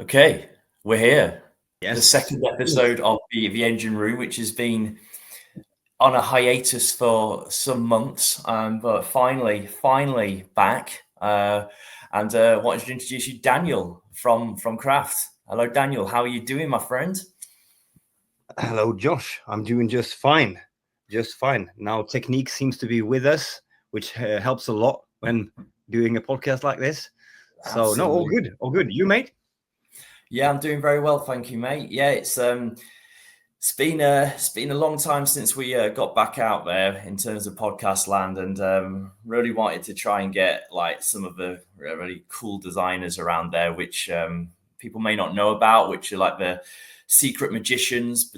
Okay, we're here. The Yes. second episode of the Engine Room, which has been on a hiatus for some months, but finally back. And wanted to introduce you, Daniel from Craft. Hello, Daniel. How are you doing, my friend? Hello, Josh. I'm doing just fine. Just fine. Now, technique seems to be with us, which helps a lot when doing a podcast like this. So, no, all Absolutely. good. All good. You, mate? Yeah, I'm doing very well, thank you, mate. Yeah, it's been a long time since we got back out there in terms of podcast land, and really wanted to try and get like some of the really cool designers around there, which people may not know about, which are like the secret magicians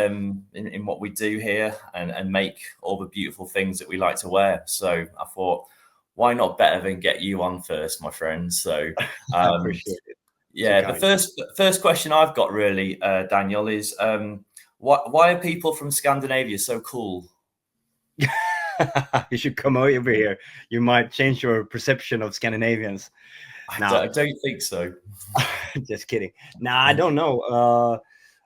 in what we do here, and make all the beautiful things that we like to wear. So I thought, why not better than get you on first, my friend? So. I Um, appreciate it. Too yeah, the kind. first question I've got really, Daniel, is why are people from Scandinavia so cool? You should come over here. You might change your perception of Scandinavians. I Now, don't think so. just kidding. Nah, I don't know.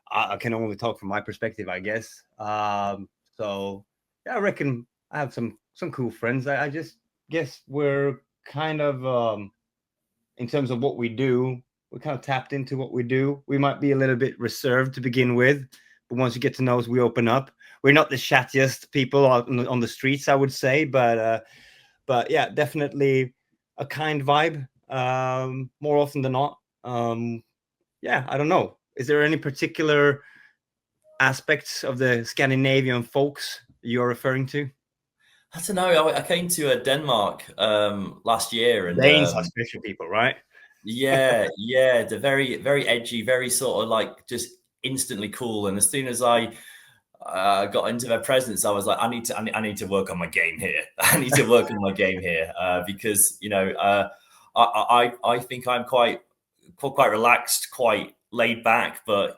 I can only talk from my perspective, I guess. So yeah, I reckon I have some cool friends. I just guess we're kind of in terms of what we do, we're kind of tapped into what we do. We might be a little bit reserved to begin with, but once you get to know us, we open up. We're not the chattiest people out on the streets, I would say, but yeah, definitely a kind vibe. More often than not. Yeah, I don't know. Is there any particular aspects of the Scandinavian folks you're referring to? I don't know. I came to Denmark last year, and Danes are special people, right? yeah, they're very edgy, very sort of like just instantly cool. And as soon as I got into their presence, I was like, I need to work on my game here. I need to work on my game here because I think I'm quite relaxed, quite laid back, but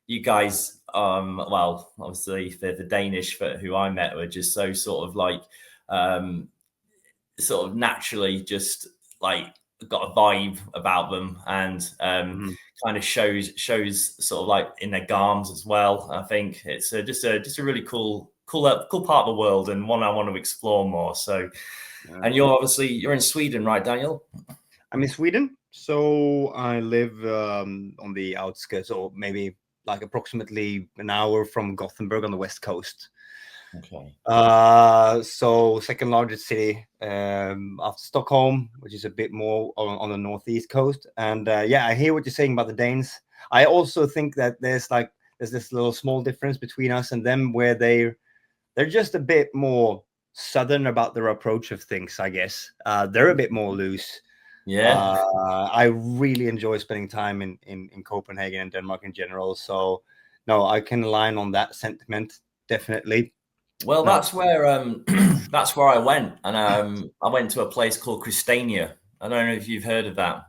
you guys, well, obviously the Danish who I met were just so sort of like, um, sort of naturally just like got a vibe about them, and Mhm. kind of shows sort of like in their garms as well. I think it's just a really cool part of the world, and one I want to explore more. So, and you're in Sweden, right, Daniel? I'm in Sweden, so I live on the outskirts, or maybe like approximately an hour from Gothenburg on the west coast. Okay. So second largest city after Stockholm, which is a bit more on the northeast coast. And yeah, I hear what you're saying about the Danes. I also think that there's this little small difference between us and them, where they're just a bit more southern about their approach of things, I guess. They're a bit more loose. Yeah. I really enjoy spending time in Copenhagen and Denmark in general. So no, I can align on that sentiment, definitely. Well, No, that's where I went, and I went to a place called Christiania. I don't know if you've heard of that.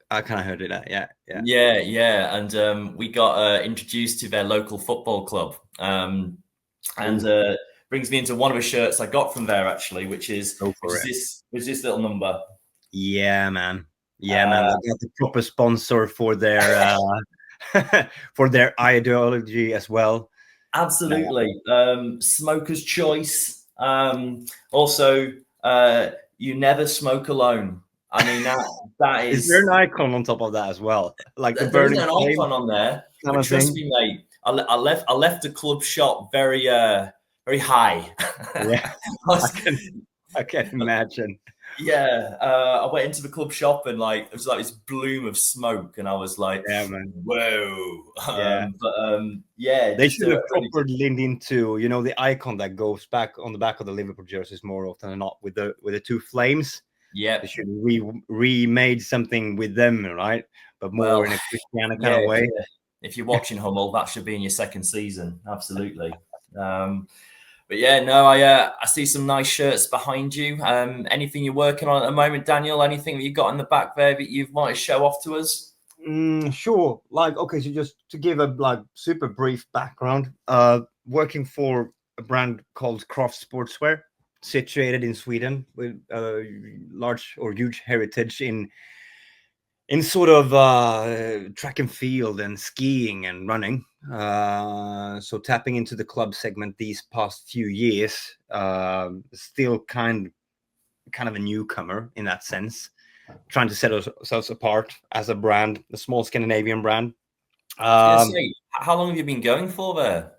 I kind of heard of that. Yeah, yeah. Yeah, and we got introduced to their local football club, and Ooh, brings me into one of the shirts I got from there actually, which is go which for is it. this little number. Yeah, man. Yeah, man. Uh, They got the proper sponsor for their for their ideology as well. No, Absolutely, Smoker's Choice. Also, you never smoke alone. I mean that is there is. an icon on top of that as well, like the There isn't burning an flame icon on there, kind but of trust thing? me, mate. I left the club shop very high. Yeah, I I was, can imagine. yeah, I went into the club shop, and like it was like this bloom of smoke, and I was like, Yeah, man. "Whoa!" Yeah. Yeah, They just should a have really. properly leaned into, the icon that goes back on the back of the Liverpool jerseys more often than not, with the two flames. They Yep. should remade something with them, right? But more Well, in a Christiana kind yeah. of way. If you're watching Hummel, that should be in your second season. Absolutely. Um, But yeah, no, I see some nice shirts behind you. Anything you're working on at the moment, Daniel? Anything that you got in the back there that you might show off to us? Sure. Like, okay, so just to give a super brief background, working for a brand called Craft Sportswear, situated in Sweden with large or huge heritage in sort of track and field and skiing and running. So tapping into the club segment these past few years, still kind of a newcomer in that sense, trying to set ourselves apart as a brand, a small Scandinavian brand. Say, how long have you been going for there?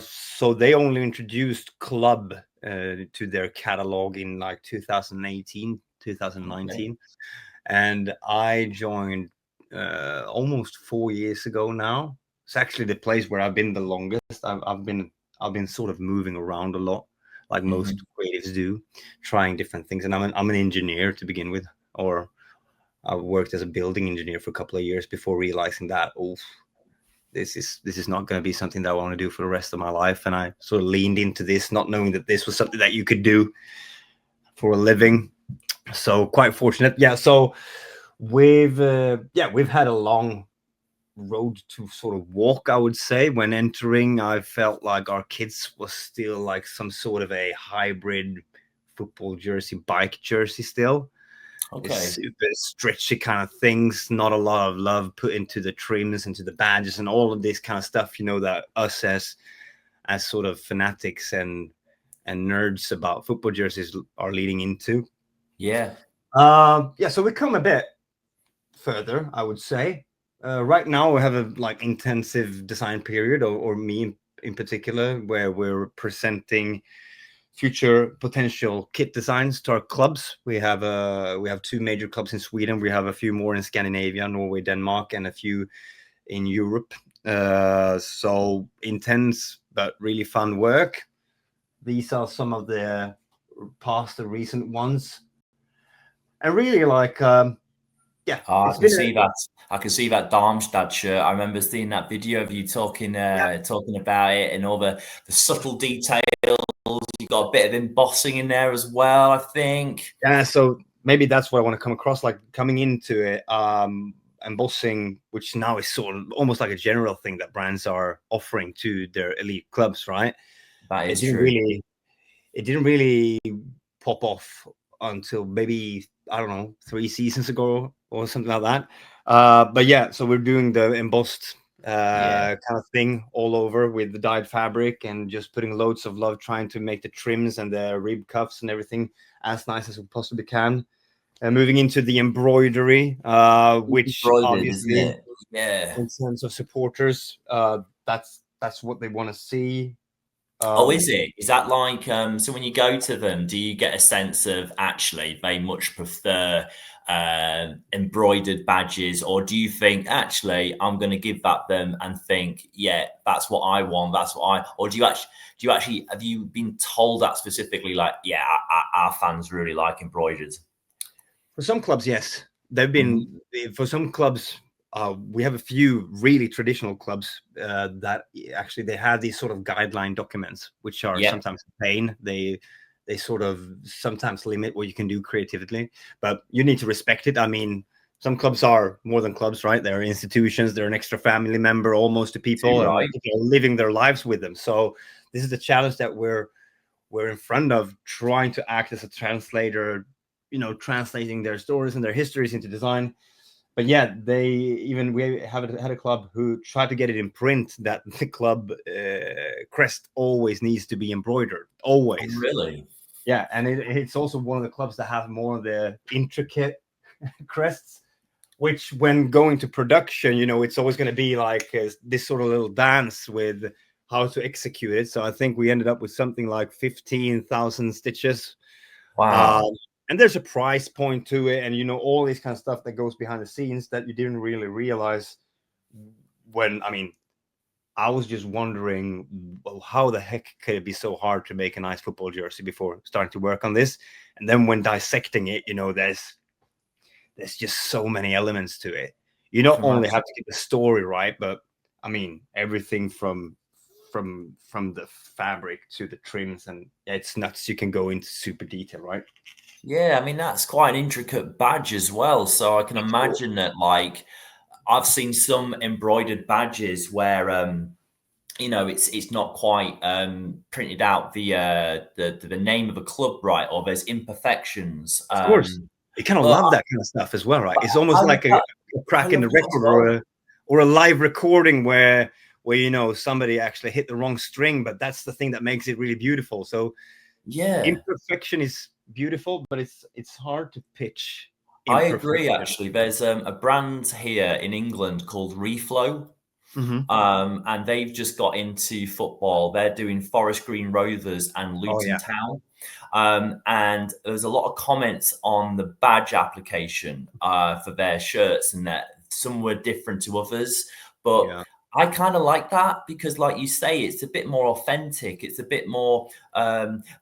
So they only introduced club to their catalog in like 2018, 2019. Okay. And I joined almost 4 years ago now. It's actually the place where I've been the longest. I've been sort of moving around a lot, like most creatives do, trying different things. And I'm an engineer to begin with, or I worked as a building engineer for a couple of years before realizing that, this is not going to be something that I want to do for the rest of my life. And I sort of leaned into this, not knowing that this was something that you could do for a living. So quite fortunate. Yeah. So we've had a long road to sort of walk, I would say. When entering, I felt like our kids was still like some sort of a hybrid football jersey, bike jersey still. Okay. Super stretchy kind of things, not a lot of love put into the trims, into the badges and all of this kind of stuff, that us as sort of fanatics and nerds about football jerseys are leading into. Yeah. So we come a bit further, I would say. Right now we have a like intensive design period, or me in particular, where we're presenting future potential kit designs to our clubs. We have 2 major clubs in Sweden. We have a few more in Scandinavia, Norway, Denmark, and a few in Europe. So intense but really fun work. These are some of the past and recent ones, and really like I can see that. I can see that Darmstadt shirt. I remember seeing that video of you talking about it and all the subtle details. You got a bit of embossing in there as well, I think. Yeah, so maybe that's what I want to come across, like coming into it, embossing, which now is sort of almost like a general thing that brands are offering to their elite clubs, right? That is true. It didn't really pop off until maybe, I don't know, 3 seasons ago or something like that. But yeah, so we're doing the embossed kind of thing all over with the dyed fabric, and just putting loads of love trying to make the trims and the rib cuffs and everything as nice as we possibly can. Moving into the embroidery, which obviously, in terms of supporters, that's what they want to see. Is it? Is that like, so when you go to them, do you get a sense of actually they much prefer embroidered badges, or do you think actually I'm going to give that them and think, yeah, that's what I want, or do you actually have you been told that specifically, like, yeah, our fans really like embroidered? For some clubs, yes, they've been. For some clubs, we have a few really traditional clubs that actually they have these sort of guideline documents, which are sometimes a pain. They sort of sometimes limit what you can do creatively, but you need to respect it. I mean, some clubs are more than clubs, right? They're institutions. They're an extra family member almost to people, right, and people are living their lives with them. So this is the challenge that we're in front of, trying to act as a translator, translating their stories and their histories into design. But yeah, we had a club who tried to get it in print that the club crest always needs to be embroidered, always. Oh, really? Yeah, and it's also one of the clubs that have more of the intricate crests, which when going to production, it's always going to be like this sort of little dance with how to execute it. So I think we ended up with something like 15,000 stitches. Wow. And there's a price point to it, and all this kind of stuff that goes behind the scenes that you didn't really realize when, I was just wondering, well, how the heck could it be so hard to make a nice football jersey before starting to work on this? And then when dissecting it, there's just so many elements to it. You not only have to get the story right, but everything from the fabric to the trims, and it's nuts. You can go into super detail, right? Yeah, that's quite an intricate badge as well. So I can imagine that, like, I've seen some embroidered badges where it's not quite printed out the name of a club right, or there's imperfections. Of course. You kind of love that kind of stuff as well, right? It's almost like a crack in the record, well. or a live recording where somebody actually hit the wrong string, but that's the thing that makes it really beautiful. So yeah, imperfection is beautiful, but it's hard to pitch. I agree. Actually, there's a brand here in England called Reflow. And they've just got into football. They're doing Forest Green Rovers and Luton Town. And there's a lot of comments on the badge application for their shirts, and that some were different to others. But I kind of like that because, like you say, it's a bit more authentic. It's a bit more.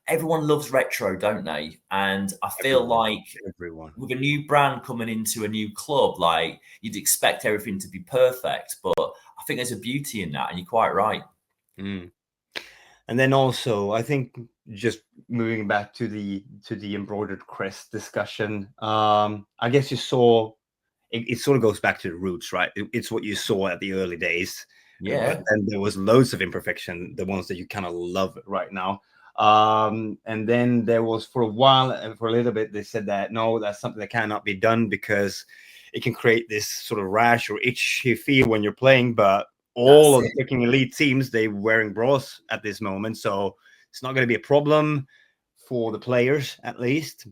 Everyone loves retro, don't they? And I feel like with a new brand coming into a new club, like you'd expect everything to be perfect, but I think there's a beauty in that, and you're quite right. And then also, I think just moving back to the embroidered crest discussion, I guess you saw it sort of goes back to the roots, right? It's what you saw at the early days. Yeah. But then there was loads of imperfection, the ones that you kind of love right now. And then there was for a while and for a little bit, they said that, no, that's something that cannot be done because it can create this sort of rash or itch you feel when you're playing. But all of the freaking elite teams, they're wearing bras at this moment. So it's not going to be a problem for the players, at least,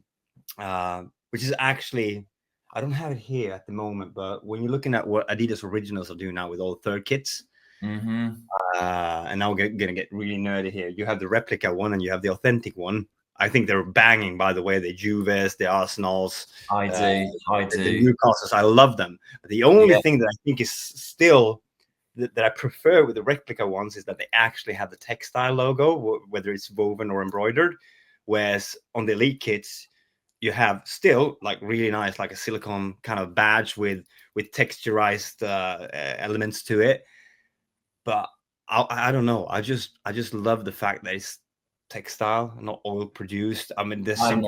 which is actually, I don't have it here at the moment, but when you're looking at what Adidas Originals are doing now with all the third kits, and now we're going to get really nerdy here. You have the replica one and you have the authentic one. I think they're banging, by the way, the Juves, the Arsenals. I do. The Newcastles, I love them. But the only thing that I think is still that I prefer with the replica ones is that they actually have the textile logo, whether it's woven or embroidered. Whereas on the elite kits, you have still like really nice, like a silicone kind of badge with texturized elements to it. But I don't know. I just love the fact that it's textile, not oil produced. I mean, there's something.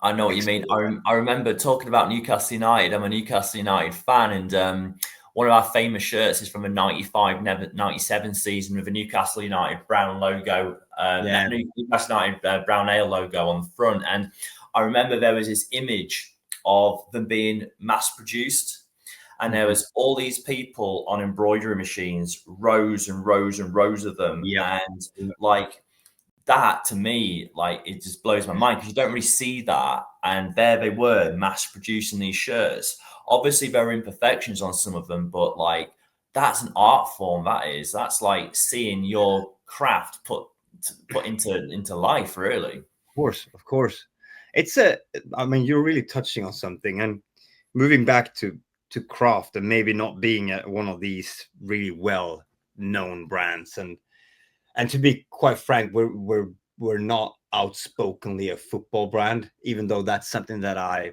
I know what you mean. I remember talking about Newcastle United. I'm a Newcastle United fan, and one of our famous shirts is from a 95-97 season with a Newcastle United brown logo, Newcastle United brown ale logo on the front. And I remember there was this image of them being mass produced, and there was all these people on embroidery machines, rows and rows and rows of them, and like. That to me, like, it just blows my mind because you don't really see that. And there they were mass producing these shirts. Obviously, there are imperfections on some of them, but like that's an art form. That's like seeing your craft put into life, really. Of course. I mean, you're really touching on something, and moving back to craft and maybe not being one of these really well known brands, and to be quite frank, we're not outspokenly a football brand, even though that's something that I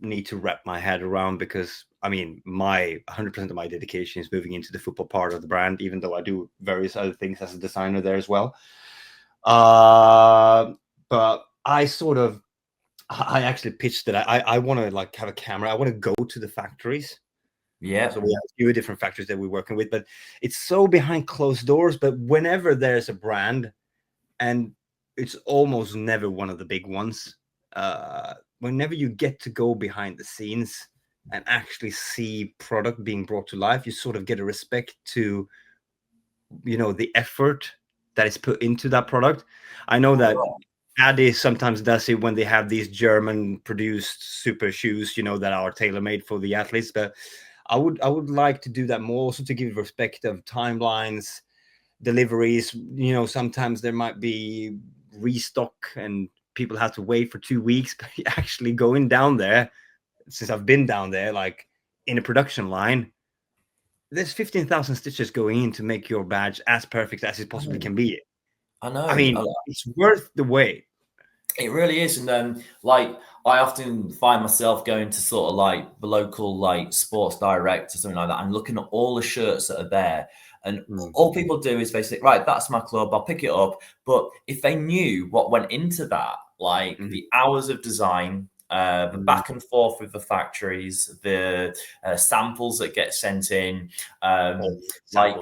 need to wrap my head around, because I mean, my 100% of my dedication is moving into the football part of the brand, even though I do various other things as a designer there as well. But I actually pitched that I want to like have a camera. I want to go to the factories. Yeah. So we have a few different factories that we're working with, but it's so behind closed doors. But whenever there's a brand, and it's almost never one of the big ones, whenever you get to go behind the scenes and actually see product being brought to life, you sort of get a respect to, the effort that is put into that product. I know that Adi sometimes does it when they have these German produced super shoes, that are tailor-made for the athletes, but I would like to do that more, also to give respect of timelines, deliveries. Sometimes there might be restock and people have to wait for 2 weeks, but actually going down there, since I've been down there, like in a production line, there's 15,000 stitches going in to make your badge as perfect as it possibly can be. I know. I mean, it's worth the wait. It really is. And then, like, I often find myself going to sort of like the local like Sports Direct or something like that and looking at all the shirts that are there. And all people do is they say, right, that's my club, I'll pick it up. But if they knew what went into that, like the hours of design, the back and forth with the factories, the samples that get sent in, that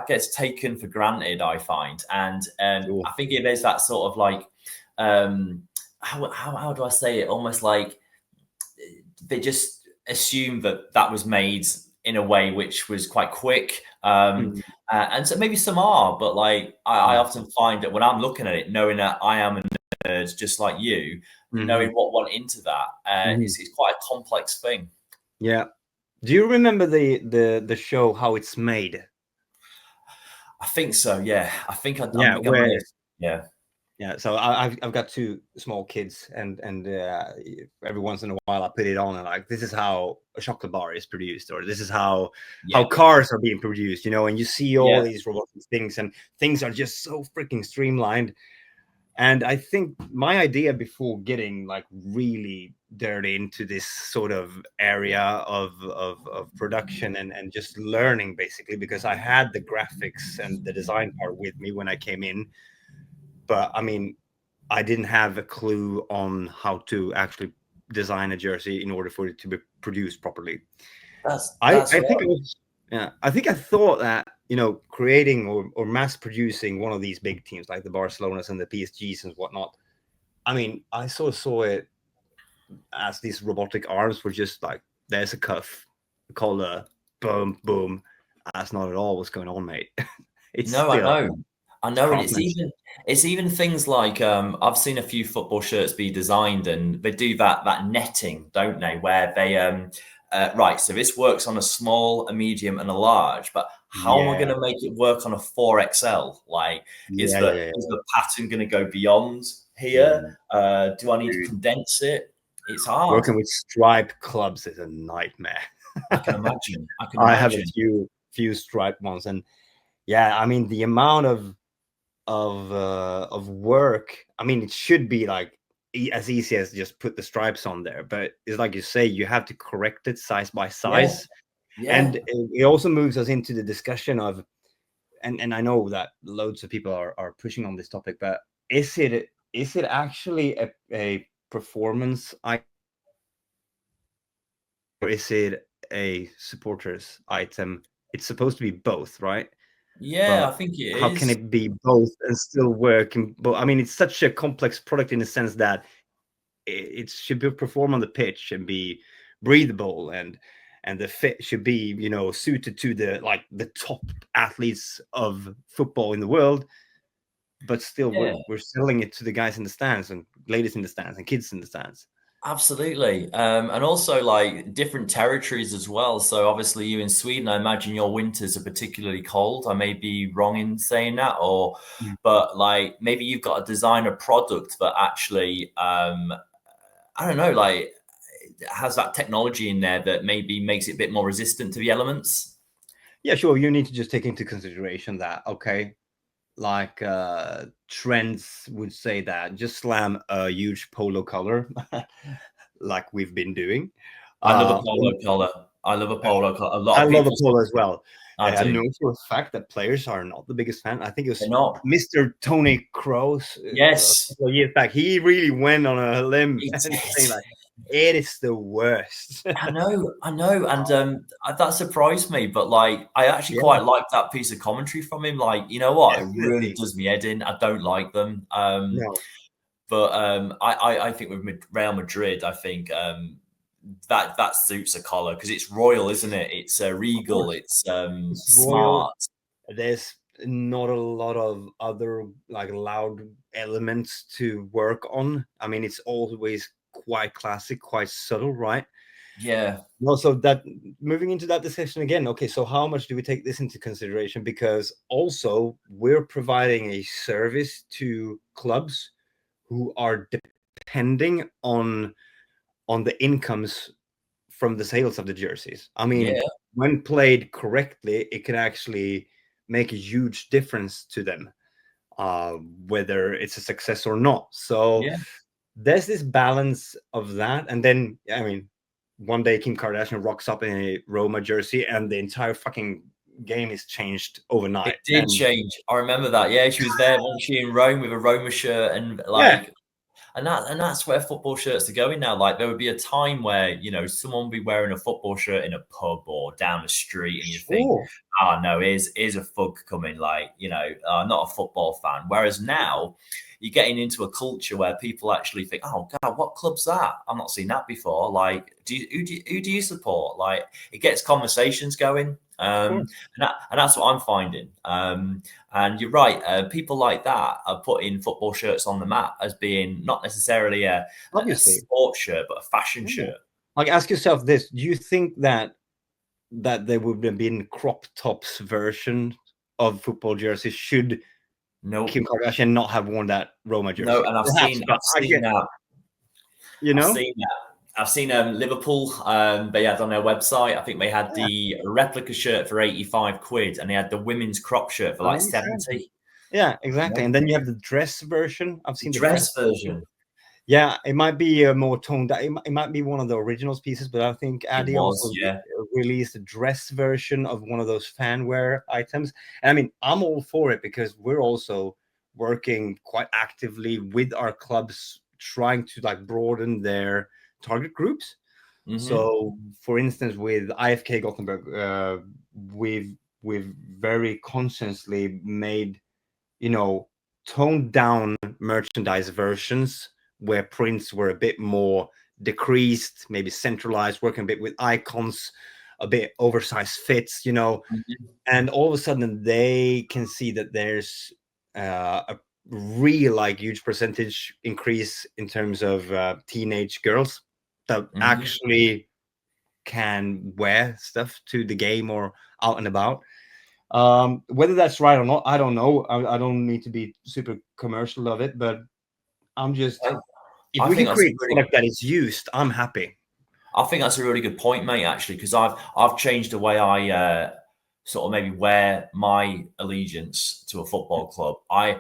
gets taken for granted, I find. And I think it is that sort of like how do I say it? Almost like they just assumed that was made in a way which was quite quick. Mm. And so maybe some are, but like I Mm. often find that when I'm looking at it, knowing that I am a nerd just like you, knowing Mhm. what went into that, Mhm. it's quite a complex thing. Yeah. Do you remember the show How It's Made? I think so. Yeah, I think Yeah, I might have. where Yeah, yeah. So I've got two small kids, and every once in a while I put it on and like, this is how a chocolate bar is produced, or this is how yeah, cars are being produced. And you see all yeah. these robotic things, and things are just so freaking streamlined. And I think my idea before getting like really dirty into this sort of area of production and just learning basically, because I had the graphics and the design part with me when I came in. But I mean, I didn't have a clue on how to actually design a jersey in order for it to be produced properly. That's I think right. it was, yeah, I think I thought that, creating or mass producing one of these big teams like the Barcelonas and the PSGs and whatnot. I mean, I sort of saw it as these robotic arms were just like, there's a cuff, a collar, boom, boom. That's not at all what's going on, mate. It's No, I still know. I it's know, and craftsmanship. it's even things like I've seen a few football shirts be designed, and they do that netting, don't they? Where they right, so this works on a small, a medium, and a large, but how am I going Yeah, to make it work on a 4XL? Like, yeah, yeah, yeah, is the pattern going to go beyond here? yeah. Do I need to Dude, condense it? It's hard. working with striped clubs is a nightmare. I can imagine. I can I have a imagine. few striped ones, and yeah, I mean the amount of work. I mean, it should be like as easy as just put the stripes on there, but it's like you say, you have to correct it size by Yeah, size, and yeah, it also moves us into the discussion of, and I know that loads of people are pushing on this topic, but is it actually a performance item, or is it a supporters item? It's supposed to be both, right? yeah. I But think it how can is. it be both and still work? But I mean, it's such a complex product in the sense that it should be perform on the pitch and be breathable, and the fit should be, suited to the top athletes of football in the world. But still, Yeah. we're selling it to the guys in the stands and ladies in the stands and kids in the stands. Absolutely. And also like different territories as well. So obviously you in Sweden, I imagine your winters are particularly cold. I may be wrong in saying that, Mm. but like maybe you've got to design a product that actually I don't know, like has that technology in there that maybe makes it a bit more resistant to the elements. Yeah, sure. You need to just take into consideration that, okay, like trends would say that just slam a huge polo color like we've been doing. I love a uh polo collar. I love a polo collar. A lot I of love a people say polo as well. I I know do. for a fact that players are not the biggest fan. I think it They're was not. Mr. Tony Kroos a Yes. couple of years back. He really went on a limb It and saying did. like, it is the worst. I know, and that surprised me. But like, I actually Yeah, quite like that piece of commentary from him. Like, you know what? It really definitely. does me head in. I don't like them, No, but I think with Real Madrid, I think that suits a collar because it's royal, isn't it? It's of regal. course. It's It's royal. smart. There's not a lot of other like loud elements to work on. I mean, it's always quite classic, quite subtle, right? Yeah, Also, that moving into that discussion again, okay, so how much do we take this into consideration? Because also we're providing a service to clubs who are depending on the incomes from the sales of the jerseys. I yeah, mean, when played correctly, it can actually make a huge difference to them, uh, whether it's a success or not. So yeah. there's this balance of that. And then, I mean, one day Kim Kardashian rocks up in a Roma jersey and the entire fucking game is changed It overnight. did And change. I remember that. Yeah, she was there, wasn't she, in Rome with a Roma shirt and yeah, like. And that's where football shirts are going now. Like there would be a time where, you know, someone would be wearing a football shirt in a pub or down the street, and you think, oh no, here's a thug coming, like, you know, not a football fan. Whereas now you're getting into a culture where people actually think, oh God, what club's that? I've not seen that before. Like, who do you support? Like, it gets conversations going. And that's what I'm finding. And you're right. People like that are putting football shirts on the map as being not necessarily a sports shirt, but a fashion shirt. Like, ask yourself this: do you think that there would have been crop tops version of football jerseys should Kim Kardashian not have worn that Roma jersey? No, and I've seen that. You know, I've seen Liverpool. They had on their website, I think they had the replica shirt for 85 quid, and they had the women's crop shirt for like 70. Yeah, exactly. And then you have the dress version. I've seen the dress version. Yeah, it might be more toned down. It might be one of the originals pieces, but I think Adi also released a dress version of one of those fan wear items. And I mean, I'm all for it because we're also working quite actively with our clubs, trying to like broaden their target groups. So, for instance, with IFK Gothenburg, we've very consciously made, you know, toned down merchandise versions where prints were a bit more decreased, maybe centralized, working a bit with icons, a bit oversized fits, you know, and all of a sudden they can see that there's a real like huge percentage increase in terms of teenage girls that actually can wear stuff to the game or out and about. Whether that's right or not, I don't know. I don't need to be super commercial of it, but I'm just, if we can create a product that is used, I'm happy. I think that's a really good point, mate, actually, because I've changed the way I sort of maybe wear my allegiance to a football club. I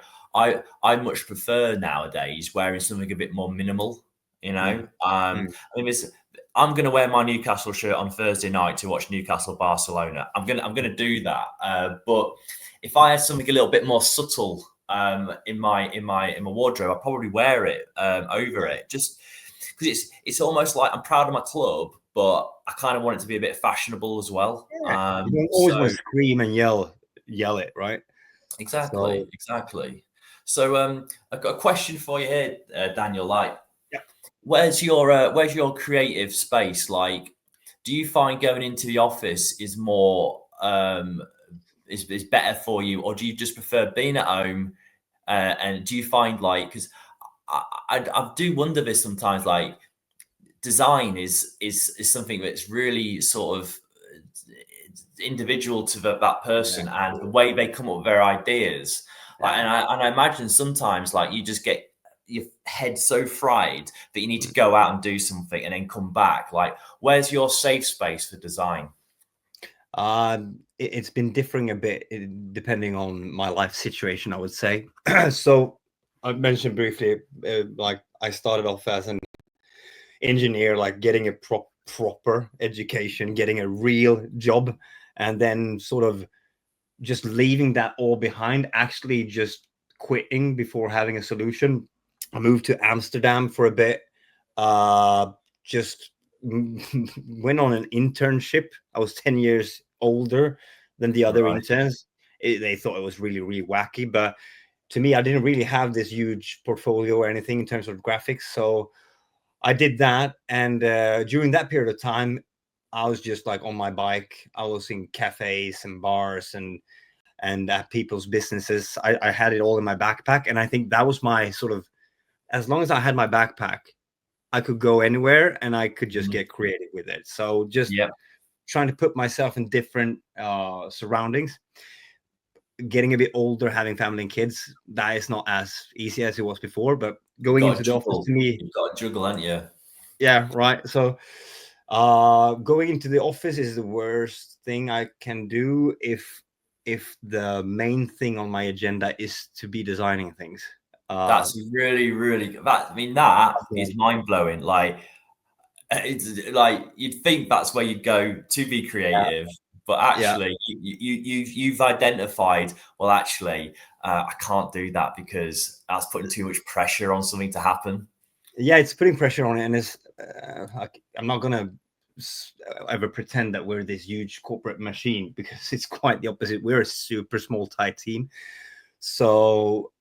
much prefer nowadays wearing something a bit more minimal, you know. I mean, I'm going to wear my Newcastle shirt on Thursday night to watch Newcastle Barcelona. I'm gonna do that. But if I had something a little bit more subtle in my wardrobe, I'd probably wear it over it, just because it's almost like I'm proud of my club, but I kind of want it to be a bit fashionable as well. You don't always want to scream and yell it, right? Exactly. So I've got a question for you here, Daniel. Like, where's your creative space? Like, do you find going into the office is more is better for you, or do you just prefer being at home? And do you find, like, because I do wonder this sometimes, like, design is something that's really sort of individual to that person and the way they come up with their ideas. Like, and I imagine sometimes, like, you just get your head so fried that you need to go out and do something and then come back. Like, where's your safe space for design? It's been differing a bit depending on my life situation, I would say. So I mentioned briefly, like, I started off as an engineer, like getting a proper education, getting a real job, and then sort of just leaving that all behind, actually just quitting before having a solution. I moved to Amsterdam for a bit, just went on an internship. I was 10 years older than the other interns. They thought it was really, really wacky, but to me, I didn't really have this huge portfolio or anything in terms of graphics. So I did that. And during that period of time, I was just like on my bike. I was in cafes and bars and at people's businesses. I had it all in my backpack. And I think that was my sort of, as long as I had my backpack, I could go anywhere and I could just get creative with it. So just trying to put myself in different surroundings. Getting a bit older, having family and kids, that is not as easy as it was before. But going into the office, to me, you've got to juggle, haven't you? Yeah, right. So going into the office is the worst thing I can do if the main thing on my agenda is to be designing things. That's really, really good. That is mind blowing. Like, it's like you'd think that's where you'd go to be creative, but actually, you've identified. Well, actually, I can't do that because that's putting too much pressure on something to happen. Yeah, it's putting pressure on it, and it's I'm not gonna ever pretend that we're this huge corporate machine, because it's quite the opposite. We're a super small tight team, so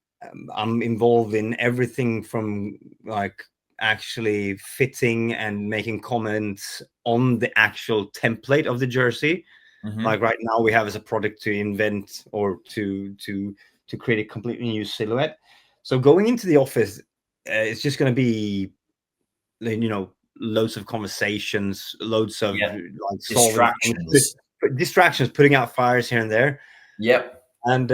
I'm involved in everything from like actually fitting and making comments on the actual template of the jersey. Like right now we have as a product to invent or to create a completely new silhouette. So going into the office, it's just going to be, you know, loads of conversations, loads of Yeah. like solving things, Distractions. distractions, putting out fires here and there. Yep. And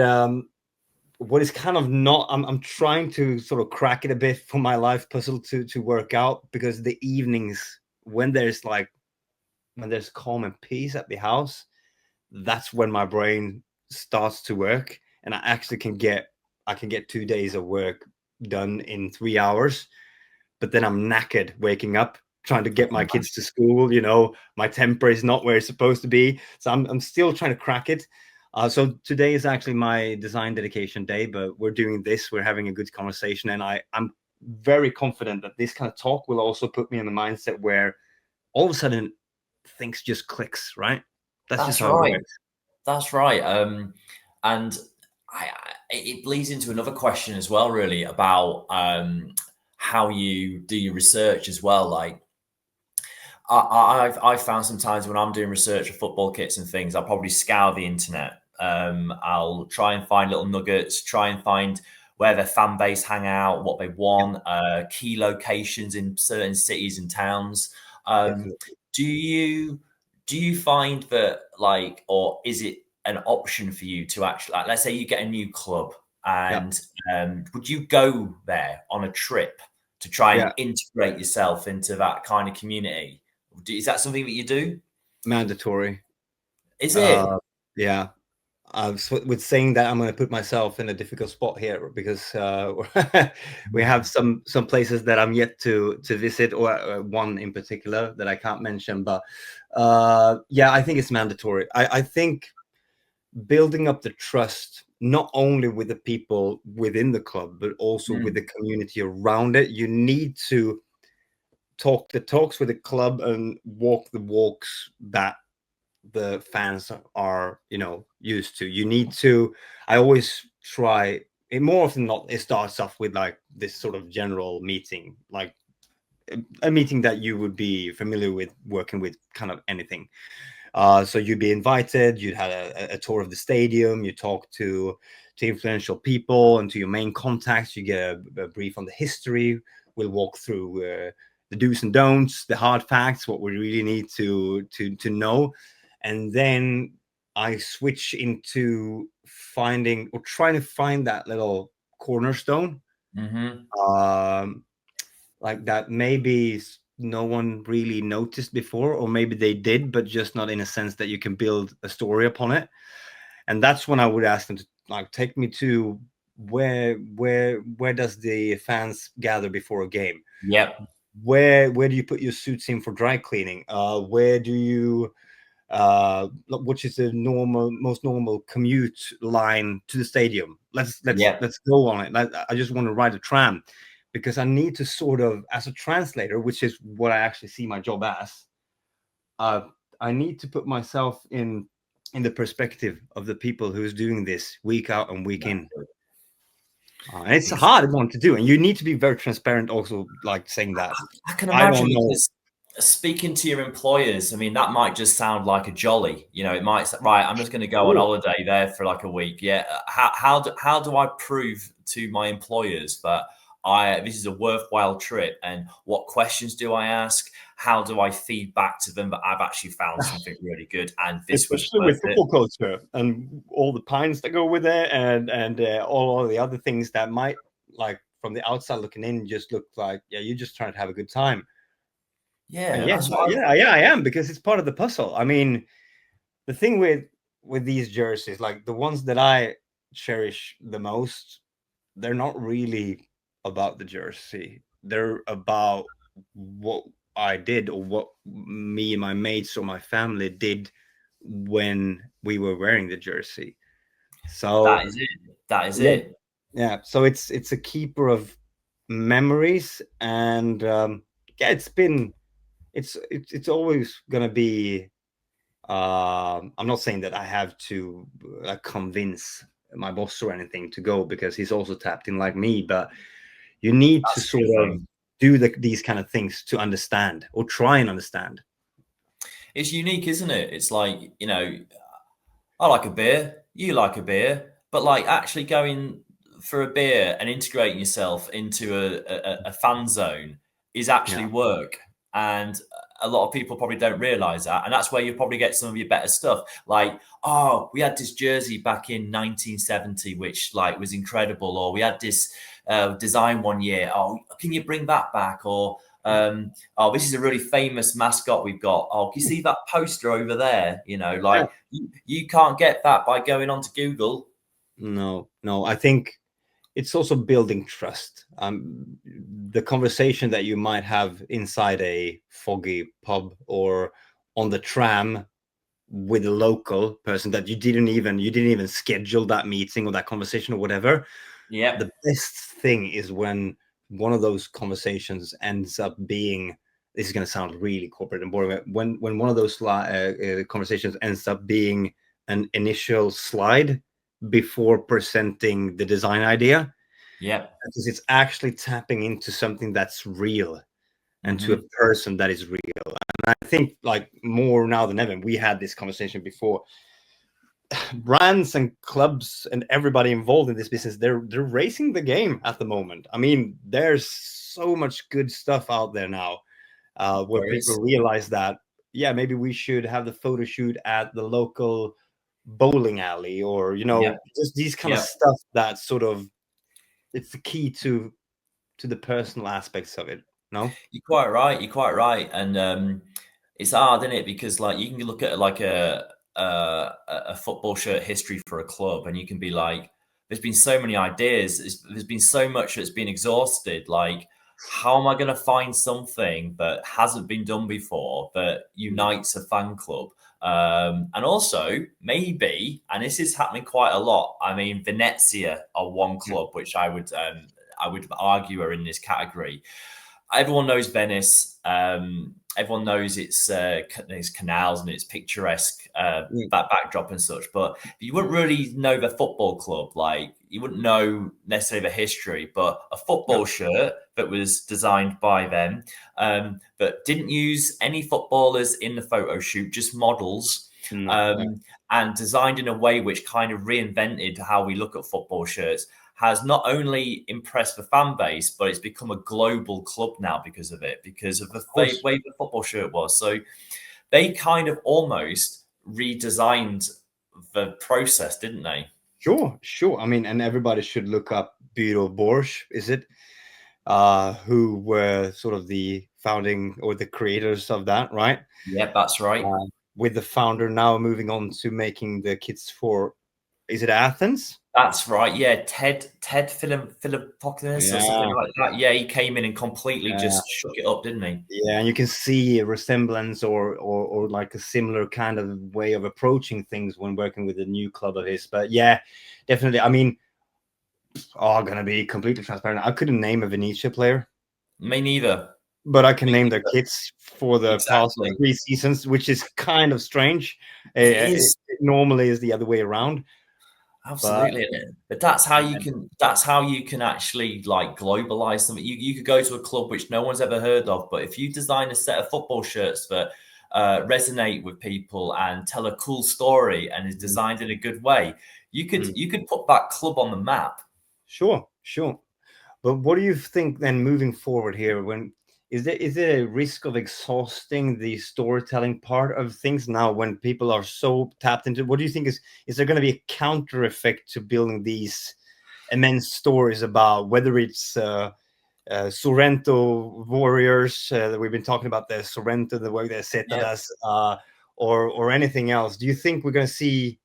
what is kind of not, I'm trying to sort of crack it a bit for my life puzzle to work out, because the evenings when there's calm and peace at the house, that's when my brain starts to work, and I can get 2 days of work done in 3 hours. But then I'm knackered waking up trying to I get can my kids to school. You know, my temper is not where it's supposed to be, so I'm still trying to crack it. So today is actually my design dedication day, but we're doing this, we're having a good conversation, and I'm very confident that this kind of talk will also put me in the mindset where all of a sudden things just clicks, right? That's just That's how it right. works. That's right. And it bleeds into another question as well, really, about how you do your research as well. Like, I've found sometimes when I'm doing research for football kits and things, I'll probably scour the internet. I'll try and find little nuggets, try and find where their fan base hang out, what they want, key locations in certain cities and towns. Um, Definitely. do you do you find that, like, or is it an option for you to actually, like, let's say you get a new club, Yeah. and would you go there on a trip to try Yeah. and integrate yourself into that kind of community? Is that something that you do? Mandatory. Is Uh, it? yeah. With saying that, I'm going to put myself in a difficult spot here, because we have some places that I'm yet to visit, or one in particular that I can't mention. But yeah, I think it's mandatory. I think building up the trust, not only with the people within the club, but also with Mm, the community around it. You need to talk the talks with the club and walk the walks that the fans are, you know, used to. You need to, I always try it, more often than not it starts off with like this sort of general meeting, like a meeting that you would be familiar with working with kind of anything. So you'd be invited, you'd have a tour of the stadium, you talk to influential people and to your main contacts, you get a brief on the history. We'll walk through the do's and don'ts, the hard facts, what we really need to know. And then I switch into finding or trying to find that little cornerstone, hmm um, like that maybe no one really noticed before, or maybe they did, but just not in a sense that you can build a story upon it. And that's when I would ask them to like take me to where does the fans gather before a game? Yep. Where do you put your suits in for dry cleaning? Where do you which is the most normal commute line to the stadium? Yep. Let's go on it. I just want to ride a tram, because I need to sort of, as a translator, which is what I actually see my job as. Uh, I need to put myself in the perspective of the people who's doing this week out and week in. Exactly. And it's a hard Exactly. one to do, and you need to be very transparent. Also, like saying that I can I imagine, don't know. because speaking to your employers, I mean, that might just sound like a jolly. You know, it might say, right, I'm just going to go on Sure. holiday there for like a week. Yeah. How do I prove to my employers that this is a worthwhile trip, and what questions do I ask? How do I feed back to them that I've actually found something really good and this was Especially worth with it? football culture and all the pines that go with it, and all of the other things that might, like from the outside looking in, just look like, yeah, you're just trying to have a good time. And Yeah, yeah, that's what yeah, I am, because it's part of the puzzle. I mean, the thing with these jerseys, like the ones that I cherish the most, they're not really about the jersey. They're about what I did, or what me and my mates or my family did when we were wearing the jersey. So that is it. That is yeah, it. yeah. So it's a keeper of memories, and yeah, it's always gonna be. I'm not saying that I have to convince my boss or anything to go, because he's also tapped in like me, but you need to That's a sort good of thing. do these kind of things to understand, or try and understand. It's unique, isn't it? It's like, I like a beer, you like a beer, but like actually going for a beer and integrating yourself into a fan zone is Yeah, actually work. And a lot of people probably don't realize that. And that's where you probably get some of your better stuff. Like, oh, we had this jersey back in 1970, which like was incredible. Or we had this design one year. Oh, can you bring that back? Or oh, this is a really famous mascot we've got. Oh, can you see that poster over there? yeah. Like you can't get that by going onto Google. No, I think it's also building trust. The conversation that you might have inside a foggy pub or on the tram with a local person that you didn't even schedule that meeting or that conversation or whatever. Yep. The best thing is when one of those conversations ends up being, this is going to sound really corporate and boring, when one of those conversations ends up being an initial slide before presenting the design idea, Yep. because it's actually tapping into something that's real and to a Hmm. person that is real. And I think, like, more now than ever, we had this conversation before, brands and clubs and everybody involved in this business, they're raising the game at the moment. I mean, there's so much good stuff out there now, where There people is. realize that, yeah, maybe we should have the photo shoot at the local bowling alley, or Yep. just these kind of Yep. stuff that sort of, it's the key to the personal aspects of it. No. You're quite right. You're quite right. And it's hard, isn't it? Because like you can look at like a football shirt history for a club, and you can be like, there's been so many ideas. There's been so much that's been exhausted. Like, how am I going to find something that hasn't been done before that unites a fan club? And also maybe, and this is happening quite a lot. I mean, Venezia are one Yeah. club which I would argue are in this category. Everyone knows Venice. Everyone knows its canals and its picturesque Yeah. that backdrop and such. But you wouldn't really know the football club. Like you wouldn't know necessarily the history. But a Yeah. football shirt that was designed by them, that didn't use any footballers in the photo shoot, just models. No. Um, and designed in a way which kind of reinvented how we look at football shirts, has not only impressed the fan base, but it's become a global club now because of it, because of the Of course. way the football shirt was. So they kind of almost redesigned the process, didn't they? Sure. I mean, and everybody should look up Bureau Borsch, is it? Who were sort of the founding or the creators of that, right? Yeah, that's right. With the founder now moving on to making the kits for, is it Athens? That's right. Yeah, Ted Philippopolis or something Yeah, like that. Yeah, he came in and completely yeah, just shook it up, didn't he? yeah. And you can see a resemblance, or like a similar kind of way of approaching things when working with a new club of his. But yeah, definitely. I mean, gonna be completely transparent. I couldn't name a Venetia player, Me neither. but I can Me name their neither. kits for the past Exactly. 3 seasons, which is kind of strange. It It is. normally is the other way around, but Absolutely, but that's how you can actually like globalize something. You could go to a club which no one's ever heard of, but if you design a set of football shirts that resonate with people and tell a cool story and is designed in a good way, you could put that club on the map. sure. But what do you think then moving forward here? When is there a risk of exhausting the storytelling part of things now when people are so tapped into? What do you think is there going to be a counter effect to building these immense stories about, whether it's Sorrento warriors that we've been talking about, the Sorrento, the work that Zeta Yeah. does, or anything else? Do you think we're going to see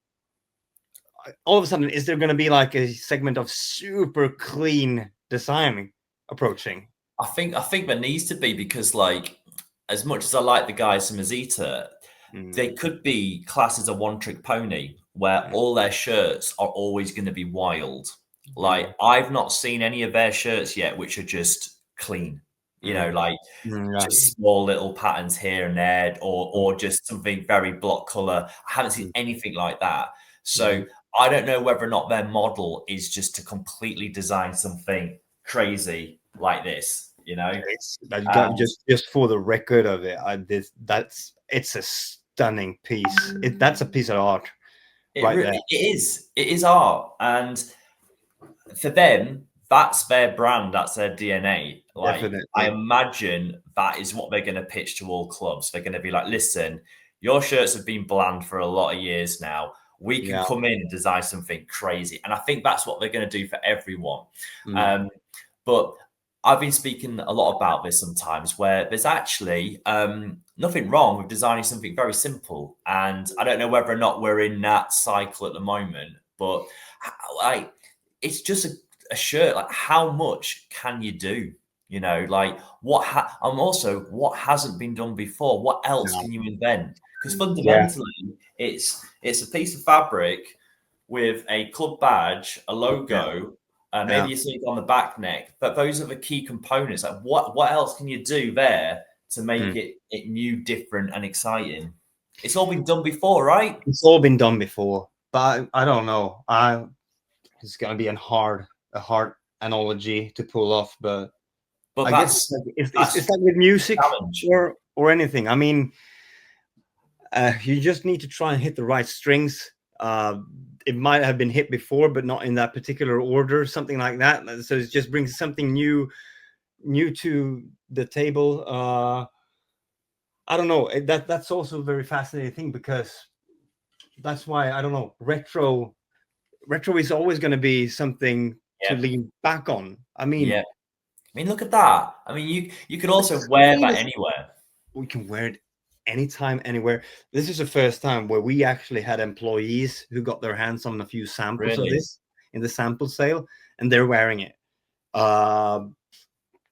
all of a sudden, is there going to be like a segment of super clean design approaching? I think there needs to be, because like as much as I like the guys from Azita, Mm, they could be classed as a one-trick pony where mm, all their shirts are always going to be wild. Like I've not seen any of their shirts yet, which are just clean. You know, like Yeah. just small little patterns here and there, or just something very block color. I haven't seen anything like that. So I don't know whether or not their model is just to completely design something crazy like this. You know, Just for the record of it, it's a stunning piece. That's a piece of art, right there. It is art, and for them, that's their brand, that's their DNA. Like, Definitely. I imagine that is what they're going to pitch to all clubs. They're going to be like, listen, your shirts have been bland for a lot of years now. We can come in and design something crazy. And I think that's what they're going to do for everyone. But I've been speaking a lot about this sometimes, where there's actually nothing wrong with designing something very simple. And I don't know whether or not we're in that cycle at the moment, but like, it's just a shirt. Like, how much can you do? You know, like what hasn't been done before? What else can you invent? Because fundamentally, it's a piece of fabric with a club badge, a logo, maybe you see it on the back neck. But those are the key components. Like, what else can you do there to make it new, different, and exciting? It's all been done before, right? It's all been done before, but I don't know. It's gonna be a hard analogy to pull off, but I guess it's like with music or anything. I mean, you just need to try and hit the right strings. It might have been hit before, but not in that particular order, something like that. So it just brings something new to the table. I don't know. That's also a very fascinating thing, because that's why, I don't know, retro is always going to be something to lean back on. I mean, look at that. I mean, you could also wear that anywhere. We can wear it anytime, anywhere. This is the first time where we actually had employees who got their hands on a few samples of this in the sample sale, and they're wearing it.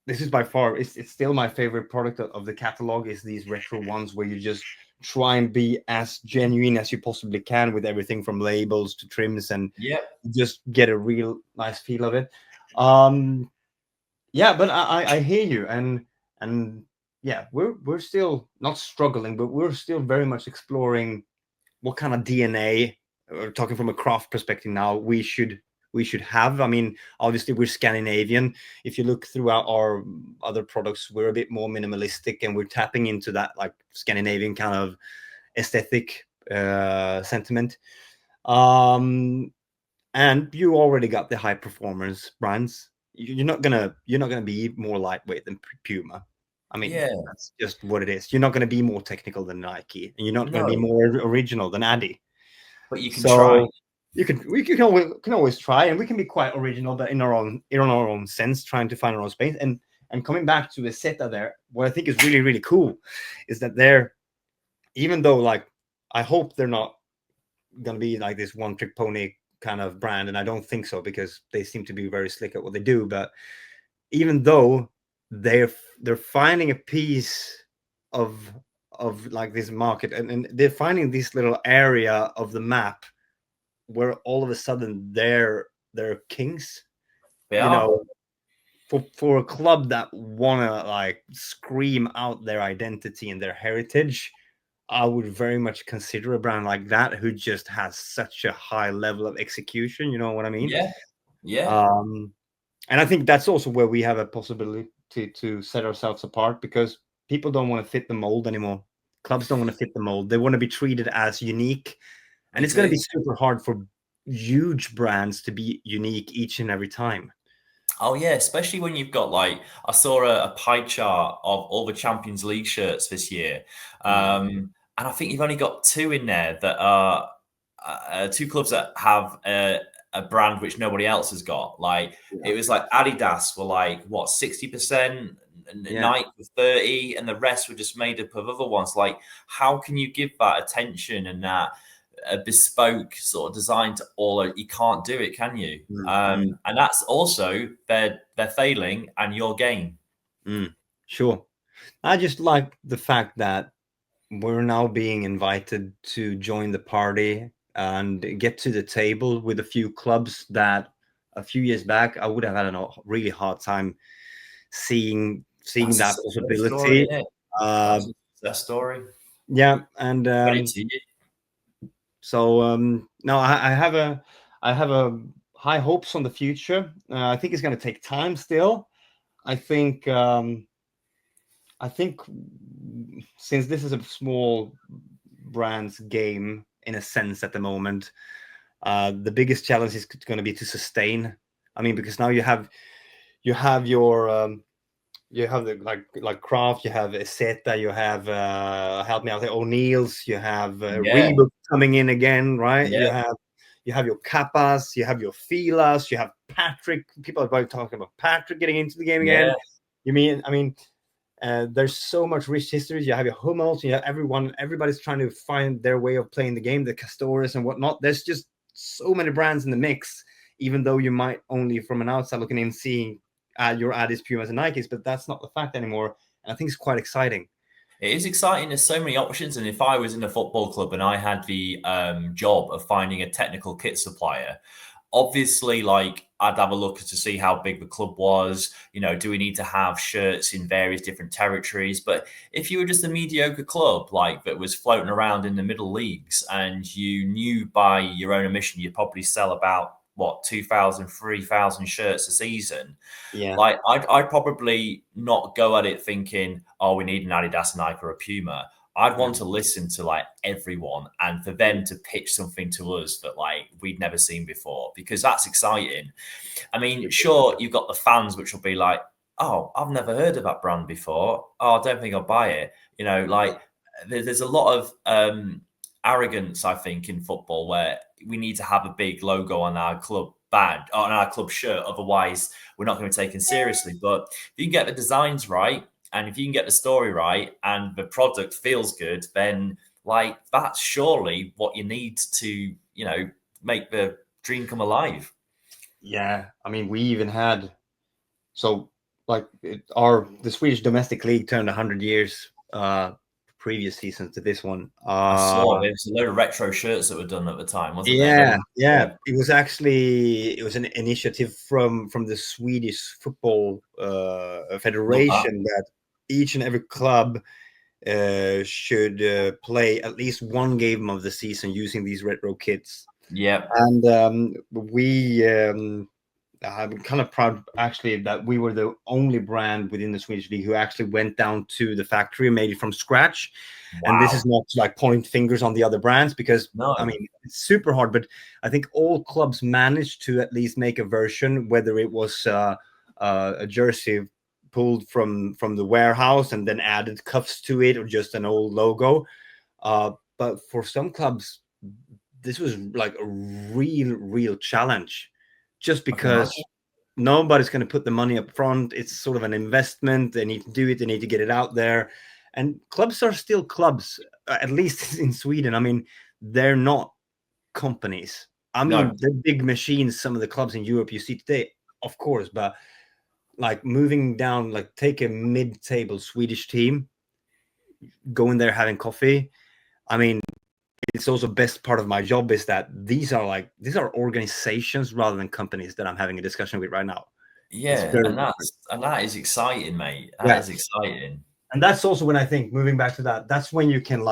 This is by far, it's still my favorite product of the catalog, is these retro ones where you just try and be as genuine as you possibly can with everything from labels to trims, and just get a real nice feel of it. But I hear you, and yeah, we're still not struggling, but we're still very much exploring what kind of DNA, talking from a craft perspective now, we should have. I mean, obviously we're Scandinavian. If you look throughout our other products, we're a bit more minimalistic, and we're tapping into that like Scandinavian kind of aesthetic sentiment. And you already got the high performance brands. You're not gonna be more lightweight than Puma. I mean, that's just what it is. You're not going to be more technical than Nike, and you're not going to be more original than Adi. But you can try. We can always try, and we can be quite original, but in our own sense, trying to find our own space. And coming back to the Zeta there, what I think is really, really cool is that they're, even though, like, I hope they're not going to be like this one trick pony kind of brand, and I don't think so, because they seem to be very slick at what they do. But even though they're finding a piece of like this market, and they're finding this little area of the map where all of a sudden they're kings. You know, for a club that wanna like scream out their identity and their heritage, I would very much consider a brand like that, who just has such a high level of execution. You know what I mean? And I think that's also where we have a possibility to set ourselves apart, because people don't want to fit the mold anymore. Clubs don't want to fit the mold. They want to be treated as unique. And it's going to be super hard for huge brands to be unique each and every time. Oh, yeah, especially when you've got, like, I saw a pie chart of all the Champions League shirts this year. And I think you've only got two in there that are two clubs that have a brand which nobody else has got. Like, it was like Adidas were like, what, 60%, Nike was 30%, and the rest were just made up of other ones. Like, how can you give that attention and that a bespoke sort of design to all? You can't do it, can you? And that's also they're failing, and your gain. Sure. I just like the fact that we're now being invited to join the party and get to the table with a few clubs that a few years back, I would have had a really hard time seeing That's that a success story, possibility. isn't it? Uh, That's a success story. yeah, and Credit to you. so no, I have a high hopes on the future. I think it's going to take time still. I think since this is a small brand's game in a sense at the moment, the biggest challenge is going to be to sustain. I mean, because now you have your you have the like Craft, you have Zeta, you have help me out there, O'Neill's, you have Yeah, Reebok coming in again, right? yeah, You have your Kappas, you have your Filas, you have Patrick. People are about talking about Patrick getting into the game yeah. again. I mean, there's so much rich history. You have your Hummels, you have everybody's trying to find their way of playing the game, the Castores and whatnot. There's just so many brands in the mix, even though you might only from an outside looking in seeing your Adidas, Pumas, and Nikes, but that's not the fact anymore. And I think it's quite exciting. It is exciting. There's so many options. And if I was in a football club and I had the job of finding a technical kit supplier, obviously, like I'd have a look to see how big the club was. You know, do we need to have shirts in various different territories? But if you were just a mediocre club, like that was floating around in the middle leagues, and you knew by your own admission you'd probably sell about what 2,000, 3,000 shirts a season. Yeah. Like I'd probably not go at it thinking, oh, we need an Adidas, Nike, or a Puma. I'd want to listen to like everyone and for them to pitch something to us that like we'd never seen before, because that's exciting. I mean, sure, you've got the fans which will be like, oh, I've never heard of that brand before. Oh, I don't think I'll buy it. You know, like there's a lot of arrogance, I think, in football where we need to have a big logo on our club badge, on our club shirt. Otherwise, we're not going to be taken seriously. But if you can get the designs right, and if you can get the story right and the product feels good, then like that's surely what you need to, you know, make the dream come alive. Yeah. I mean, we even had the Swedish domestic league turned 100 years previous season to this one. I saw there's a load of retro shirts that were done at the time, wasn't Yeah, there? yeah. It was an initiative from the Swedish Football Love that. Federation that each and every club should play at least one game of the season using these retro kits. Yeah. And I'm kind of proud actually that we were the only brand within the Swedish league who actually went down to the factory and made it from scratch. Wow. And this is not like point fingers on the other brands, because No. I mean it's super hard, but I think all clubs managed to at least make a version, whether it was a jersey pulled from the warehouse and then added cuffs to it, or just an old logo. But for some clubs, this was like a real challenge, just because nobody's going to put the money up front. It's sort of an investment. They need to do it. They need to get it out there. And clubs are still clubs, at least in Sweden. I mean, they're not companies. I mean, they're big machines. Some of the clubs in Europe you see today, of course, but like moving down, like take a mid-table Swedish team, go in there having coffee. I mean, it's also best part of my job is that these are organizations rather than companies that I'm having a discussion with right now. Yeah, and that is exciting, mate. That is exciting. And that's also when I think, moving back to that, that's when you can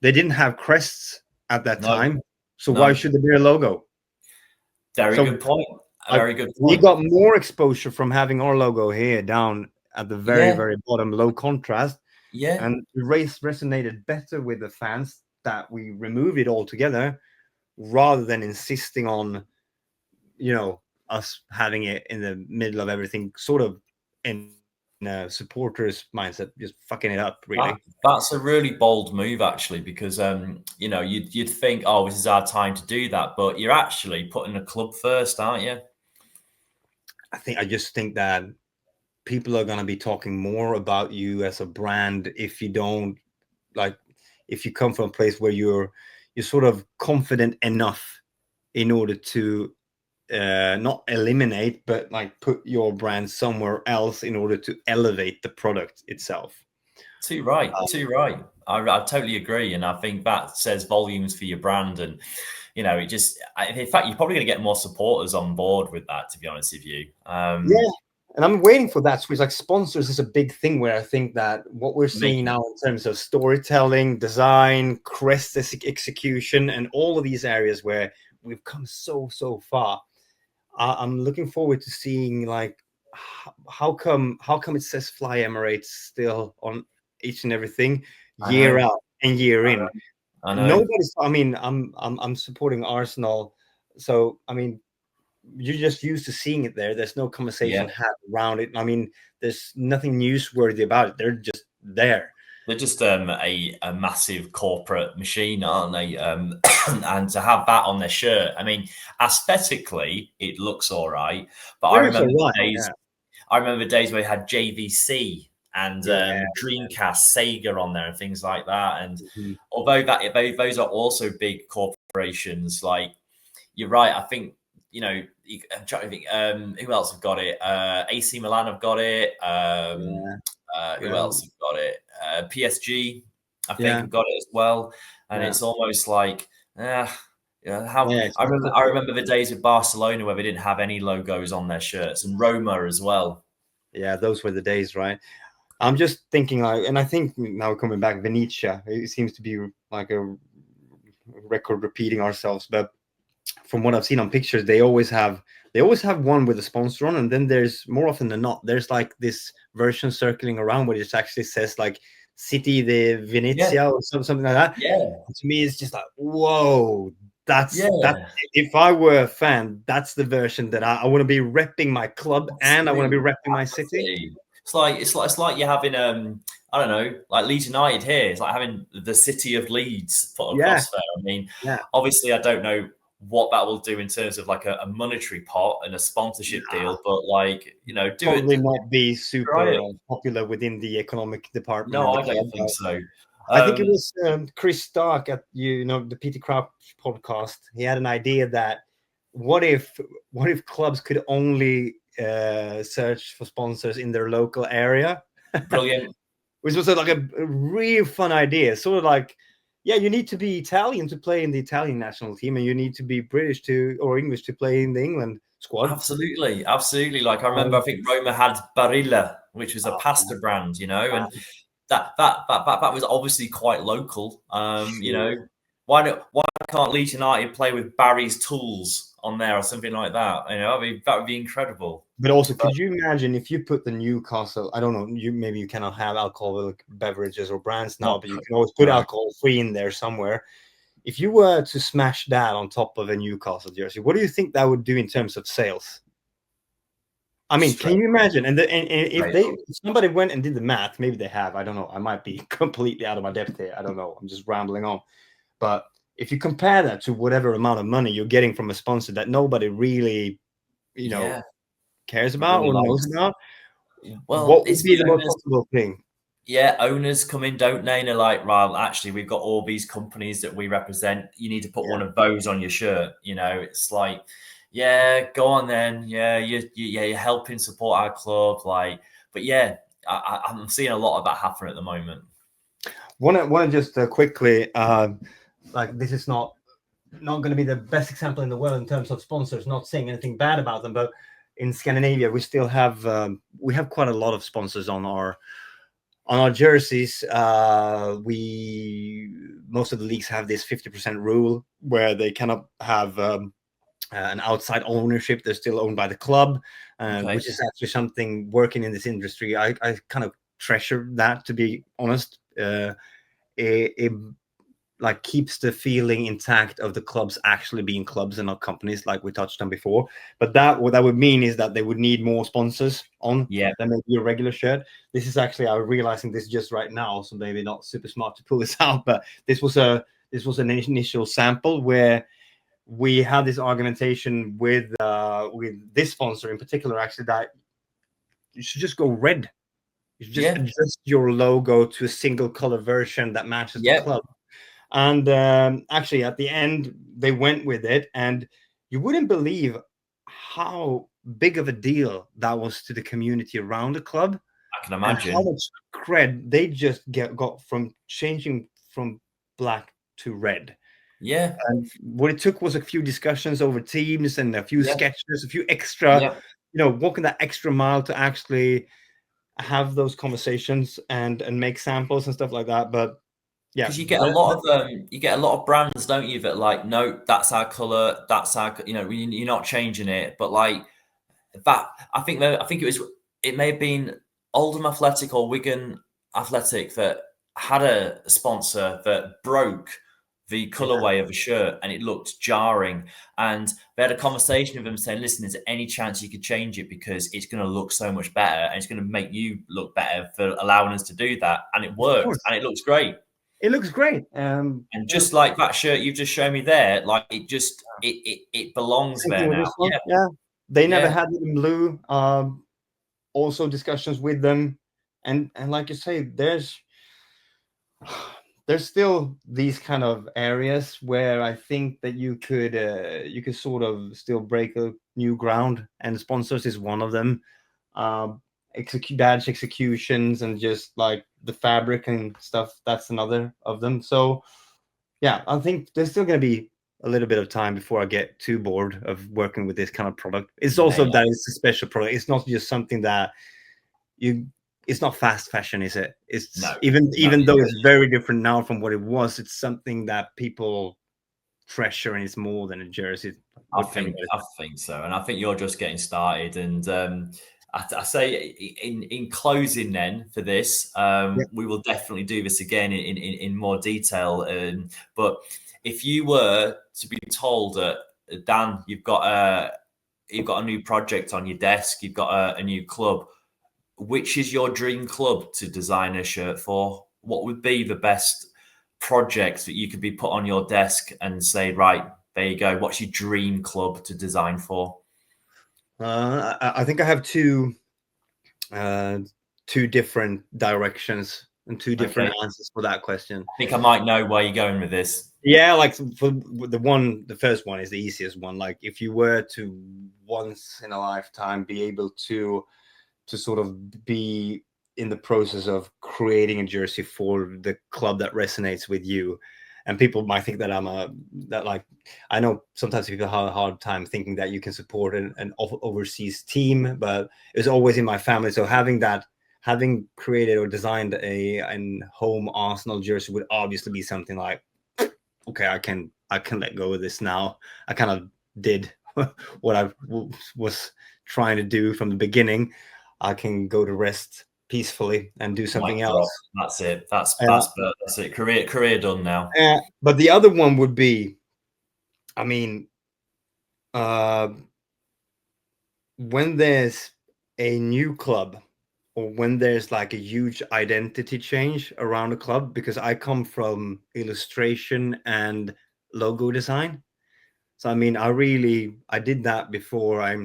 they didn't have crests at that time, so why should there be a logo? Very good point. Very good point. We got more exposure from having our logo here down at the very, very bottom, low contrast. Yeah. And the race resonated better with the fans that we remove it altogether, rather than insisting on, us having it in the middle of everything, sort of in a supporters mindset, just fucking it up, really. That's a really bold move, actually, because you'd think, oh, this is our time to do that, but you're actually putting the club first, aren't you? I just think that people are going to be talking more about you as a brand if you don't, if you come from a place where you're sort of confident enough in order to not eliminate, but put your brand somewhere else in order to elevate the product itself. Too right. I totally agree, and I think that says volumes for your brand. And you know, it just, in fact, you're probably going to get more supporters on board with that, to be honest with you. Yeah. And I'm waiting for that switch. Like sponsors is a big thing where I think that what we're seeing now in terms of storytelling, design, crest execution, and all of these areas where we've come so far. I'm looking forward to seeing like how come it says Fly Emirates still on each and everything year out and year in. I know. Nobody's. I mean, I'm supporting Arsenal, so I mean, you're just used to seeing it there. There's no conversation had around it. I mean, there's nothing newsworthy about it. They're just there. They're just a massive corporate machine, aren't they? And to have that on their shirt, I mean, aesthetically, it looks all right. But I remember the days where we had JVC and Dreamcast, Sega on there, and things like that. And although those are also big corporations, like you're right, I think. You know, I'm trying to think. Who else have got it? AC Milan have got it. Who else have got it? PSG, I think, have got it as well. And it's almost like, I remember the days with Barcelona where they didn't have any logos on their shirts, and Roma as well. Yeah, those were the days, right? I'm just thinking, like, and I think now coming back, Venezia, it seems to be like a record repeating ourselves, but from what I've seen on pictures, they always have one with a sponsor on, and then there's more often than not, there's like this version circling around where it actually says like City de Venezia or something like that. Yeah. To me, it's just like, whoa, that's if I were a fan, that's the version that I want to be repping my club and I want to be repping my city. It's like you're having I don't know, like Leeds United here. It's like having the city of Leeds put across there. I mean, obviously I don't know what that will do in terms of like a monetary pot and a sponsorship deal, but like, you know, probably not be super popular within the economic department. No, I don't think so. I think it was Chris Stark at the Peter Craft Podcast. He had an idea that what if clubs could only search for sponsors in their local area? Brilliant. Which was like a real fun idea. Sort of like, yeah, you need to be Italian to play in the Italian national team, and you need to be British or English to play in the England squad. Absolutely. Like I remember, I think Roma had Barilla, which was a pasta brand, you know, and that was obviously quite local. You know, why can't Leeds United play with Barry's Tools on there or something like that? You know, I mean, that would be incredible. But also, could you imagine if you put the Newcastle? I don't know. Maybe you cannot have alcoholic beverages or brands now, but you can always put alcohol free in there somewhere. If you were to smash that on top of a Newcastle jersey, what do you think that would do in terms of sales? I mean, can you imagine? And if somebody went and did the math, maybe they have. I don't know. I might be completely out of my depth here. I don't know. I'm just rambling on. But if you compare that to whatever amount of money you're getting from a sponsor that nobody really, cares about or knows about, what would be the most possible thing? Yeah, owners come in, don't they? And they're like, well, actually, we've got all these companies that we represent. You need to put one of those on your shirt. You know, it's like, yeah, go on then. Yeah, you're helping support our club. Like, but yeah, I'm seeing a lot of that happen at the moment. Want to just quickly, like, this is not going to be the best example in the world in terms of sponsors. Not saying anything bad about them, but in Scandinavia, we still have quite a lot of sponsors on our jerseys. Most of the leagues have this 50% rule where they cannot have an outside ownership. They're still owned by the club, which is actually something working in this industry. I kind of treasure that, to be honest. It like keeps the feeling intact of the clubs actually being clubs and not companies, like we touched on before. But what that would mean is that they would need more sponsors on than maybe a regular shirt. This is actually, I'm realizing this just right now, so maybe not super smart to pull this out, but this was an initial sample where we had this argumentation with this sponsor in particular, actually, that you should just go red. You should just adjust your logo to a single color version that matches the club. And actually, at the end, they went with it, and you wouldn't believe how big of a deal that was to the community around the club. I can imagine how much cred they just got from changing from black to red. Yeah. And what it took was a few discussions over Teams and a few Yeah. sketches, a few extra, walking that extra mile to actually have those conversations and make samples and stuff like that. But yeah, because you get a lot of brands, don't you, that like, no, that's our color, that's our, you're not changing it. But like that, I think it may have been Oldham Athletic or Wigan Athletic that had a sponsor that broke the colorway of a shirt and it looked jarring. And they had a conversation with them saying, listen, is there any chance you could change it, because it's going to look so much better and it's going to make you look better for allowing us to do that. And it worked and it looks great. It looks great. And just like that shirt you've just shown me there, like it just it belongs there now. Yeah. They never had it in blue. Also discussions with them, and like you say, there's still these kind of areas where I think that you could sort of still break a new ground, and sponsors is one of them. Badge executions and just like the fabric and stuff, that's another of them. So yeah, I think there's still going to be a little bit of time before I get too bored of working with this kind of product. It's also that it's a special product. It's not just something that it's not fast fashion, is it? It's even though it's very different now from what it was, it's something that people treasure, and it's more than a jersey. I think so. And I think you're just getting started. And I say in closing then for this, we will definitely do this again in more detail. But if you were to be told that, Dan, you've got a new project on your desk, you've got a new club, which is your dream club to design a shirt for? What would be the best project that you could be put on your desk and say, right, there you go, what's your dream club to design for? I think I have two different directions and two different answers for that question. I think I might know where you're going with this. Yeah, like for the first one is the easiest one. Like if you were to once in a lifetime be able to sort of be in the process of creating a jersey for the club that resonates with you. And people might think that I know sometimes people have a hard time thinking that you can support an overseas team, but it's always in my family. So having created or designed a home Arsenal jersey would obviously be something like, okay, I can let go of this now. I kind of did what I was trying to do from the beginning. I can go to rest peacefully and do something else. That's it. That's it. Career done now. But the other one would be, I mean, when there's a new club or when there's like a huge identity change around a club, because I come from illustration and logo design. So, I mean, I did that before I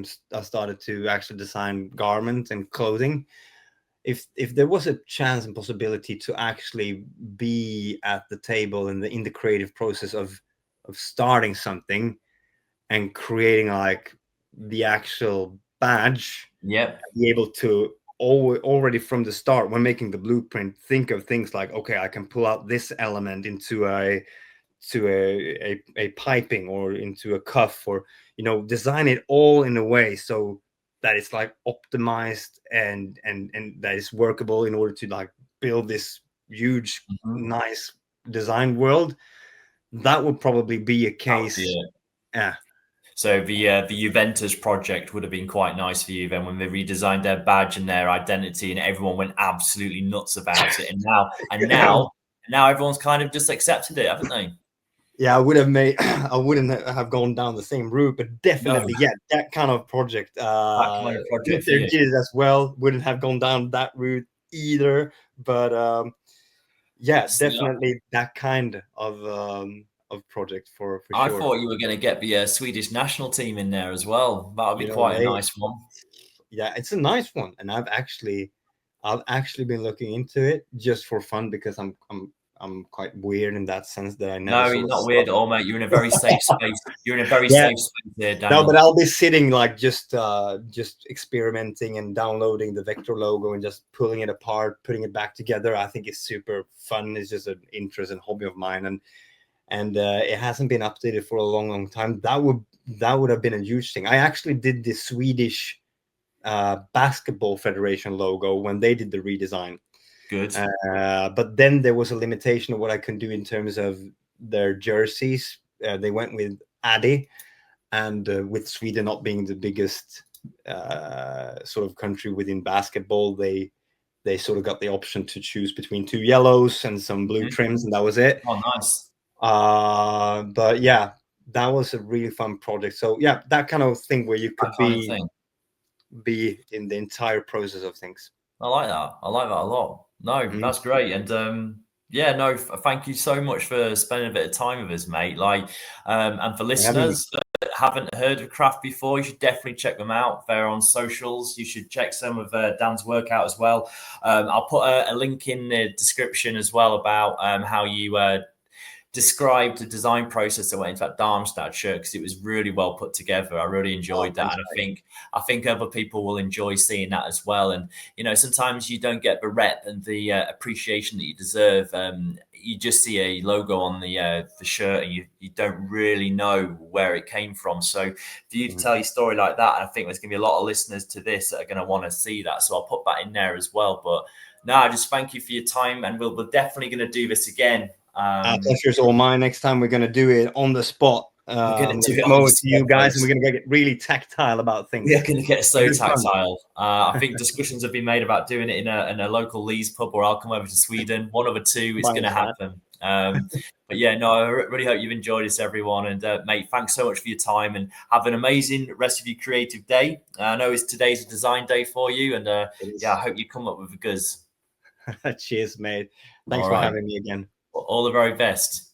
started to actually design garments and clothing. If there was a chance and possibility to actually be at the table in the creative process of starting something and creating like the actual badge, be able to already from the start when making the blueprint think of things like, okay, I can pull out this element into a piping or into a cuff, or design it all in a way so that it's like optimized and that is workable in order to like build this huge nice design world. That would probably be a case. So the Juventus project would have been quite nice for you then, when they redesigned their badge and their identity and everyone went absolutely nuts about it. And now everyone's kind of just accepted it, haven't they? Yeah, I wouldn't have gone down the same route, but definitely, that kind of project. If they did it as well, wouldn't have gone down that route either. But definitely that kind of project for sure. I thought you were going to get the Swedish national team in there as well. That would be quite a nice one. Yeah, it's a nice one, and I've actually been looking into it just for fun, because I'm quite weird in that sense that I never. No, you're not weird at all, mate. You're in a very safe space. You're in a very safe space there, Daniel. No, but I'll be sitting like just experimenting and downloading the Vector logo and just pulling it apart, putting it back together. I think it's super fun. It's just an interest and hobby of mine, and it hasn't been updated for a long time. That would have been a huge thing. I actually did the Swedish Basketball Federation logo when they did the redesign. Good. But then there was a limitation of what I could do in terms of their jerseys. They went with Adi, and with Sweden not being the biggest sort of country within basketball, they sort of got the option to choose between 2 yellows and some blue trims, and that was it. Oh, nice. But yeah, that was a really fun project. So yeah, that kind of thing where you could be in the entire process of things. I like that. I like that a lot. No, that's great. And yeah, no, thank you so much for spending a bit of time with us, mate. Like, and for listeners that haven't heard of Craft before, you should definitely check them out. They're on socials. You should check some of Dan's work out as well. I'll put a link in the description as well about how you described the design process that went into that Darmstadt shirt, because it was really well put together. I really enjoyed that. And I think other people will enjoy seeing that as well. And, you know, sometimes you don't get the rep and the appreciation that you deserve. You just see a logo on the shirt and you don't really know where it came from. So for you to tell your story like that, I think there's going to be a lot of listeners to this that are going to want to see that. So I'll put that in there as well. But no, I just thank you for your time, and we're definitely going to do this again. Pleasure's all mine. Next time we're going to do it on the spot. We're going to do it over to you guys, and we're going to get really tactile about things. We're going to get so tactile. I think discussions have been made about doing it in a local Leeds pub, or I'll come over to Sweden. One of the two is going to happen. But yeah, no, I really hope you've enjoyed this, everyone. And mate, thanks so much for your time, and have an amazing rest of your creative day. I know today's a design day for you, and yeah, I hope you come up with a goods. Cheers, mate. Thanks for having me again. All the very best.